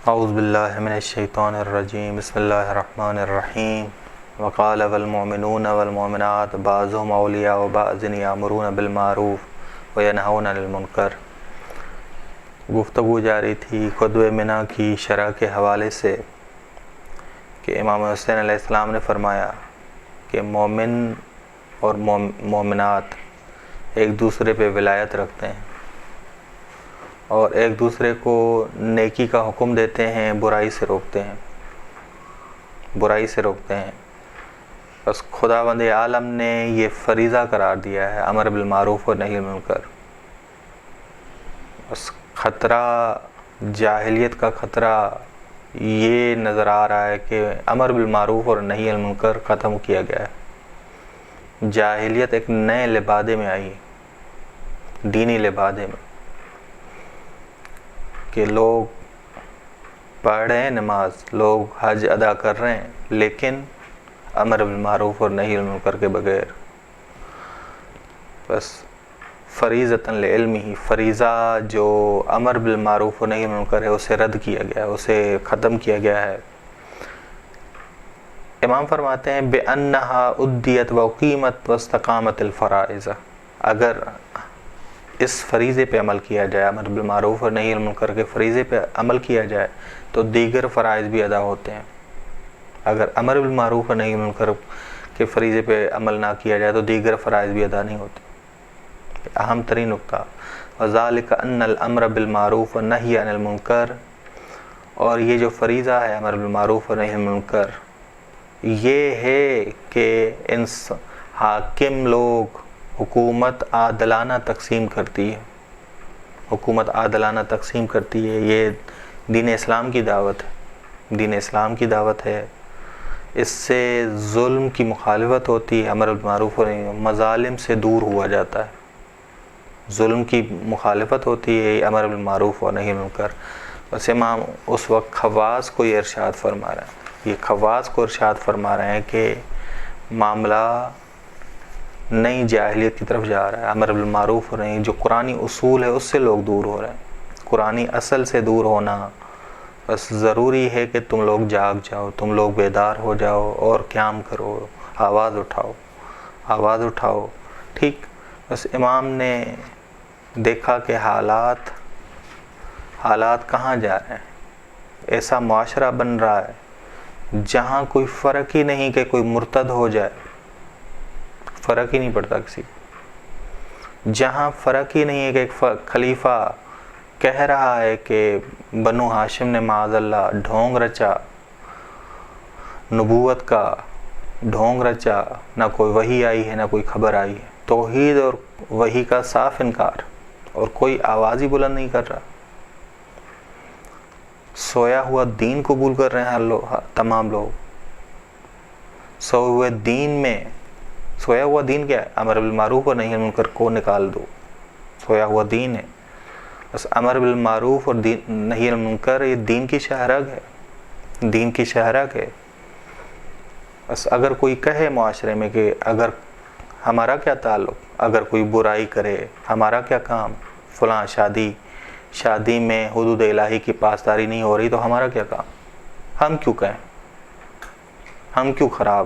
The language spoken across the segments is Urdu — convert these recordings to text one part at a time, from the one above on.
اعوذ باللہ من الشیطان الرجیم بسم اللہ الرحمن الرحیم وقال والمؤمنون والمؤمنات بعضهم اولیاء بعض یامرون بالمعروف وینہون عن المنکر۔ گفتگو جاری تھی خطبہ منع کی شرح کے حوالے سے کہ امام حسین علیہ السلام نے فرمایا کہ مومن اور مومنات ایک دوسرے پہ ولایت رکھتے ہیں اور ایک دوسرے کو نیکی کا حکم دیتے ہیں، برائی سے روکتے ہیں۔ بس خداوند عالم نے یہ فریضہ قرار دیا ہے، امر بالمعروف اور نہی عن المنکر۔ بس خطرہ جاہلیت کا خطرہ یہ نظر آ رہا ہے کہ امر بالمعروف اور نہی عن المنکر ختم کیا گیا ہے۔ جاہلیت ایک نئے لبادے میں آئی، دینی لبادے میں، کہ لوگ پڑھ رہے ہیں نماز، لوگ حج ادا کر رہے ہیں، لیکن امر بالمعروف اور نہی عن المنکر کے بغیر۔ بس فریضۃ لعلمہ، فریضہ جو امر بالمعروف اور نہی عن المنکر ہے اسے رد کیا گیا ہے، اسے ختم کیا گیا ہے۔ امام فرماتے ہیں بِأَنَّهَا أُدِّيَتْ وَأُقِيمَتْ وَاسْتَقَامَتِ الْفَرَائِض، اگر اس فریضے پہ عمل کیا جائے، امر بالمعروف اور نہی عن المنکر کے فریضے پہ عمل کیا جائے تو دیگر فرائض بھی ادا ہوتے ہیں۔ اگر امر بالمعروف اور نہی عن المنکر کے فریضے پہ عمل نہ کیا جائے تو دیگر فرائض بھی ادا نہیں ہوتے۔ اہم ترین نقطہ وَذَلِكَ أَنَّ الْأَمْرَ بِالْمَعْرُوفِ وَالنَّهْيَ عَنِ الْمُنكَرِ، اور یہ جو فریضہ ہے امر بالمعروف اور نہی عن المنکر، یہ ہے کہ حاکم لوگ حکومت عادلانہ تقسیم کرتی ہے، حکومت عادلانہ تقسیم کرتی ہے۔ یہ دین اسلام کی دعوت ہے، دین اسلام کی دعوت ہے۔ اس سے ظلم کی مخالفت ہوتی ہے، امر بالمعروف اور مظالم سے دور ہوا جاتا ہے، ظلم کی مخالفت ہوتی ہے، امر بالمعروف اور نہی عن المنکر۔ بس امام اس وقت خواص کو یہ ارشاد فرما رہے ہیں، یہ خواص کو ارشاد فرما رہے ہیں کہ معاملہ نئی جاہلیت کی طرف جا رہا ہے۔ امر بالمعروف اور نہی، جو قرآنی اصول ہے اس سے لوگ دور ہو رہے ہیں، قرآنی اصل سے دور ہونا۔ بس ضروری ہے کہ تم لوگ جاگ جاؤ، تم لوگ بیدار ہو جاؤ اور قیام کرو، آواز اٹھاؤ، ٹھیک۔ بس امام نے دیکھا کہ حالات کہاں جا رہے ہیں، ایسا معاشرہ بن رہا ہے جہاں کوئی فرق ہی نہیں کہ کوئی مرتد ہو جائے، فرق ہی نہیں پڑتا کسی کو، جہاں فرق ہی نہیں ہے کہ ایک خلیفہ کہہ رہا ہے کہ بنو ہاشم نے معاذ اللہ ڈھونگ رچا، نبوت کا ڈھونگ رچا، نہ کوئی وحی آئی ہے نہ کوئی خبر آئی ہے، توحید اور وحی کا صاف انکار، اور کوئی آواز ہی بلند نہیں کر رہا۔ سویا ہوا دین قبول کر رہے ہیں تمام لوگ، سوئے ہوئے دین میں، سویا ہوا دین کیا ہے؟ امر بالمعروف اور نہی عن المنکر کو نکال دو، سویا ہوا دین ہے۔ بس امر بالمعروف اور نہی عن المنکر یہ دین کی شہرگ ہے، دین کی شہرگ ہے۔ بس اگر کوئی کہے معاشرے میں کہ اگر ہمارا کیا تعلق، اگر کوئی برائی کرے ہمارا کیا کام، فلاں شادی میں حدود الہی کی پاسداری نہیں ہو رہی تو ہمارا کیا کام، ہم کیوں کہیں، ہم کیوں خراب۔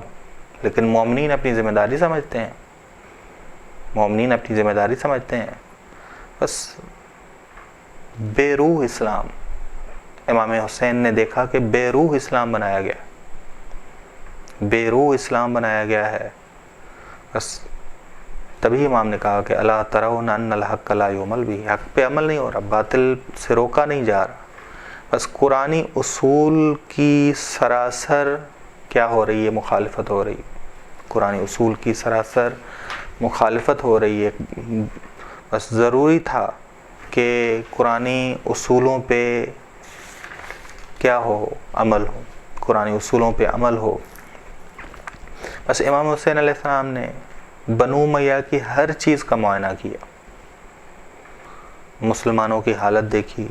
لیکن مومنین اپنی ذمہ داری سمجھتے ہیں، مومنین اپنی ذمہ داری سمجھتے ہیں۔ بس بے روح اسلام، امام حسین نے دیکھا کہ بے روح اسلام بنایا گیا، بے روح اسلام بنایا گیا ہے۔ بس تبھی امام نے کہا کہ الا ترون ان الحق لا یعمل بہ، حق پہ عمل نہیں ہو رہا، باطل سے روکا نہیں جا رہا۔ بس قرآنی اصول کی سراسر کیا ہو رہی ہے، مخالفت ہو رہی ہے، قرآنی اصول کی سراسر مخالفت ہو رہی ہے۔ بس ضروری تھا کہ قرآنی اصولوں پہ کیا ہو، عمل ہو، قرآنی اصولوں پہ عمل ہو۔ بس امام حسین علیہ السلام نے بنو امیہ کی ہر چیز کا معائنہ کیا، مسلمانوں کی حالت دیکھی،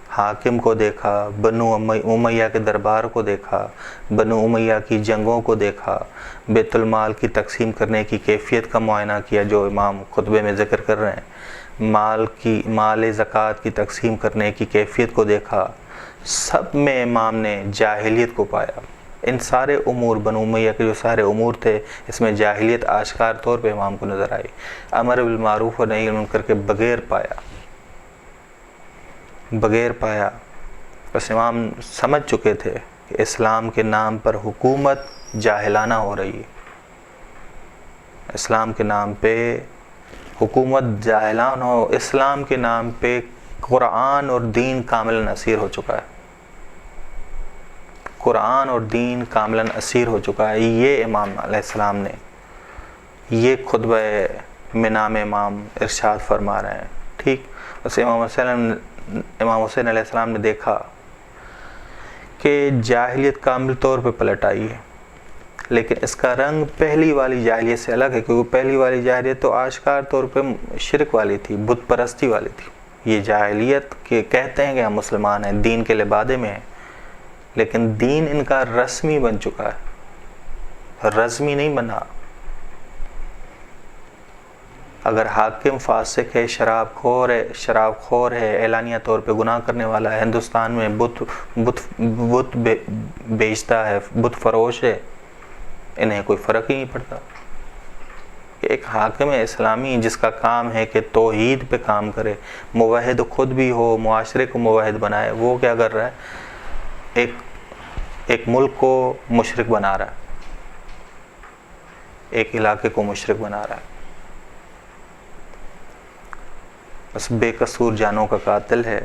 حاکم کو دیکھا، بنو امیہ کے دربار کو دیکھا، بنو امیہ کی جنگوں کو دیکھا، بیت المال کی تقسیم کرنے کی کیفیت کا معائنہ کیا جو امام خطبے میں ذکر کر رہے ہیں، مال زکوٰۃ کی تقسیم کرنے کی کیفیت کو دیکھا، سب میں امام نے جاہلیت کو پایا. ان سارے امور بنو امیہ کے جو سارے امور تھے اس میں جاہلیت آشکار طور پہ امام کو نظر آئی. امر بالمعروف اور نہی عن المنکر کے بغیر پایا. بس امام سمجھ چکے تھے کہ اسلام کے نام پر حکومت جاہلانہ ہو رہی ہے. اسلام کے نام پہ حکومت جاہلانہ ہو. اسلام کے نام پہ قرآن اور دین کاملاً اسیر ہو چکا ہے. قرآن اور دین کاملاً اسیر ہو چکا ہے. یہ امام علیہ السلام نے یہ خطبہ منام امام ارشاد فرما رہے ہیں. ٹھیک. بس امام حسین علیہ السلام نے دیکھا کہ جاہلیت کامل طور پہ پلٹ آئی ہے، لیکن اس کا رنگ پہلی والی جاہلیت سے الگ ہے، کیونکہ پہلی والی جاہلیت تو آشکار طور پہ شرک والی تھی، بت پرستی والی تھی. یہ جاہلیت کے کہتے ہیں کہ ہم مسلمان ہیں، دین کے لبادے میں ہیں، لیکن دین ان کا رسمی بن چکا ہے. رسمی نہیں بنا. اگر حاکم فاسق ہے، شراب خور ہے، اعلانیہ طور پہ گناہ کرنے والا ہے، ہندوستان میں بت بیچتا ہے، بت فروش ہے، انہیں کوئی فرق ہی نہیں پڑتا. ایک حاکم اسلامی جس کا کام ہے کہ توحید پہ کام کرے، موحد خود بھی ہو، معاشرے کو موحد بنائے، وہ کیا کر رہا ہے؟ ایک ملک کو مشرک بنا رہا ہے، ایک علاقے کو مشرک بنا رہا ہے. بس بے قصور جانوں کا قاتل ہے.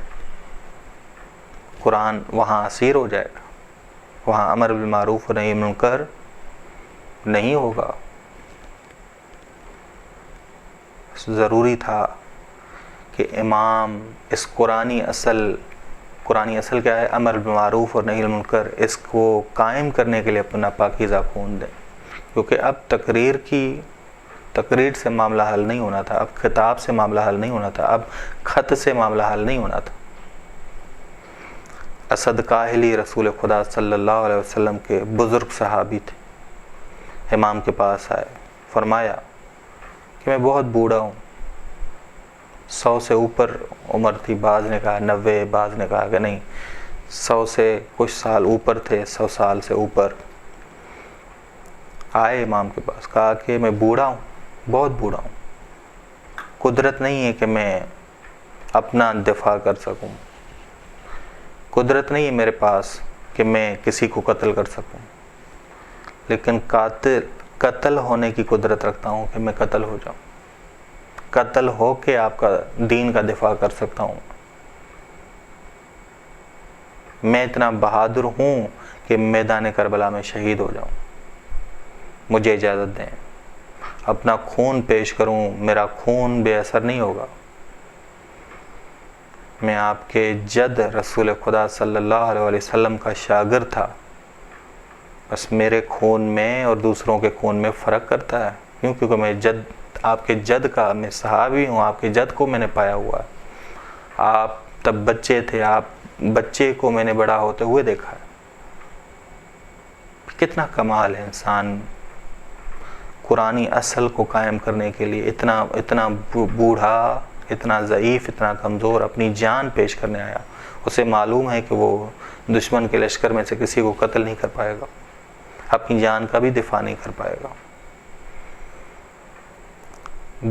قرآن وہاں اسیر ہو جائے گا، وہاں امر بالمعروف و نہی عن المنکر نہیں ہوگا. ضروری تھا کہ امام اس قرآنی اصل کیا ہے؟ امر بالمعروف اور نہی عن المنکر، اس کو قائم کرنے کے لیے اپنا پاکیزہ خون دیں. کیونکہ اب تقریر سے معاملہ حل نہیں ہونا تھا، اب خطاب سے معاملہ حل نہیں ہونا تھا، اب خط سے معاملہ حل نہیں ہونا تھا. اسد کاہلی رسول خدا صلی اللہ علیہ وسلم کے بزرگ صحابی تھے. امام کے پاس آئے، فرمایا کہ میں بہت بوڑھا ہوں، 100 سے اوپر عمر تھی. بعض نے کہا 90، بعض نے کہا کہ نہیں 100 سے کچھ سال اوپر تھے، 100 سال سے اوپر. آئے امام کے پاس، کہا کہ میں بوڑھا ہوں، بہت بوڑھا ہوں، قدرت نہیں ہے کہ میں اپنا دفاع کر سکوں، قدرت نہیں ہے میرے پاس کہ میں کسی کو قتل کر سکوں، لیکن قتل ہونے کی قدرت رکھتا ہوں کہ میں قتل ہو جاؤں، قتل ہو کے آپ کا دین کا دفاع کر سکتا ہوں. میں اتنا بہادر ہوں کہ میدان کربلا میں شہید ہو جاؤں. مجھے اجازت دیں، اپنا خون پیش کروں، میرا خون بے اثر نہیں ہوگا. میں آپ کے جد رسول خدا صلی اللہ علیہ وسلم کا شاگرد تھا. بس میرے خون میں اور دوسروں کے خون میں فرق کرتا ہے. کیوں؟ کیونکہ میں آپ کے جد کا میں صحابی ہوں، آپ کے جد کو میں نے پایا ہوا ہے. آپ تب بچے تھے، آپ بچے کو میں نے بڑا ہوتے ہوئے دیکھا ہے. کتنا کمال ہے انسان قرآنی اصل کو قائم کرنے کے لیے اتنا بوڑھا، اتنا ضعیف، اتنا کمزور اپنی جان پیش کرنے آیا. اسے معلوم ہے کہ وہ دشمن کے لشکر میں سے کسی کو قتل نہیں کر پائے گا، اپنی جان کا بھی دفاع نہیں کر پائے گا.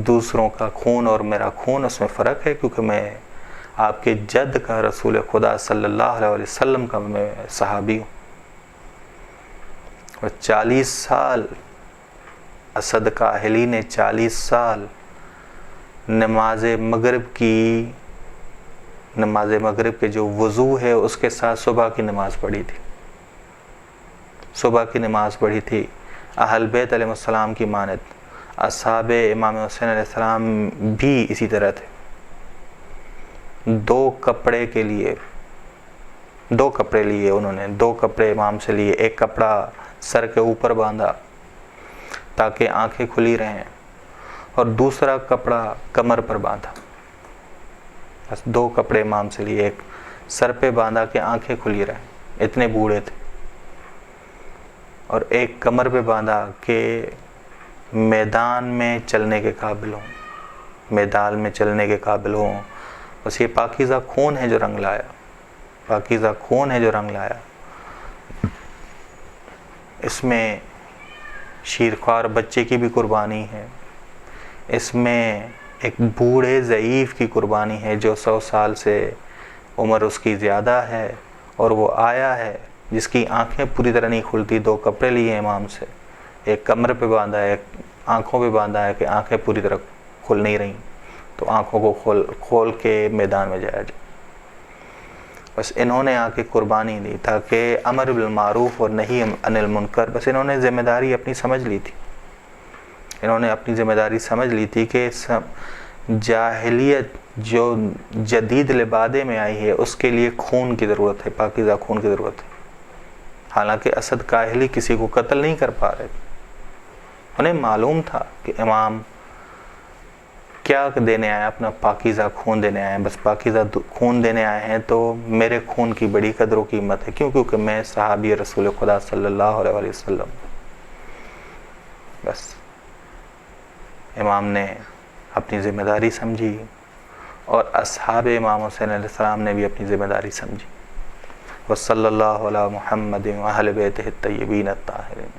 دوسروں کا خون اور میرا خون، اس میں فرق ہے، کیونکہ میں آپ کے جد کا رسول خدا صلی اللہ علیہ وسلم کا میں صحابی ہوں. اور 40 سال اسد کاہلی نے 40 سال نماز مغرب کے جو وضو ہے اس کے ساتھ صبح کی نماز پڑھی تھی. اہل بیت علیہ السلام کی مانند اصحاب امام حسین علیہ السلام بھی اسی طرح تھے. 2 کپڑے لیے انہوں نے، 2 کپڑے امام سے لیے. ایک کپڑا سر کے اوپر باندھا تاکہ آنکھیں کھلی رہیں، اور دوسرا کپڑا کمر پر باندھا. بس 2 کپڑے امام سے لیے، ایک سر پہ باندھا کہ آنکھیں کھلی رہیں، اتنے بوڑھے تھے، اور ایک کمر پہ باندھا کہ میدان میں چلنے کے قابل ہوں. بس یہ پاکیزہ خون ہے جو رنگ لایا. پاکیزہ خون ہے جو رنگ لایا. اس میں شیرخوار بچے کی بھی قربانی ہے, اس میں ایک بوڑھے ضعیف کی قربانی ہے جو 100 سال سے عمر اس کی زیادہ ہے, اور وہ آیا ہے جس کی آنکھیں پوری طرح نہیں کھلتی. 2 کپڑے لیے امام سے, ایک کمر پہ باندھا ہے, ایک آنکھوں پہ باندھا ہے کہ آنکھیں پوری طرح کھل نہیں رہیں, تو آنکھوں کو کھول کے میدان میں جایا جائے. بس انہوں نے آ کے قربانی دی تاکہ امر بالمعروف اور نہی عن المنکر, بس انہوں نے ذمہ داری اپنی سمجھ لی تھی. انہوں نے اپنی ذمہ داری سمجھ لی تھی کہ جاہلیت جو جدید لبادے میں آئی ہے اس کے لیے خون کی ضرورت ہے, پاکیزہ خون کی ضرورت ہے. حالانکہ اسد کاہلی کسی کو قتل نہیں کر پا رہے تھے, انہیں معلوم تھا کہ امام کیا دینے آئے, اپنا پاکیزہ خون دینے آئے ہیں. بس پاکیزہ خون دینے آئے ہیں تو میرے خون کی بڑی قدر و قیمت ہے, کیونکہ میں صحابی رسول خدا صلی اللہ علیہ وسلم. بس امام نے اپنی ذمہ داری سمجھی, اور اصحاب امام حسین علیہ السلام نے بھی اپنی ذمہ داری سمجھی. وصلی اللہ علی محمد و اہل بیتہ الطیبین الطاہرین.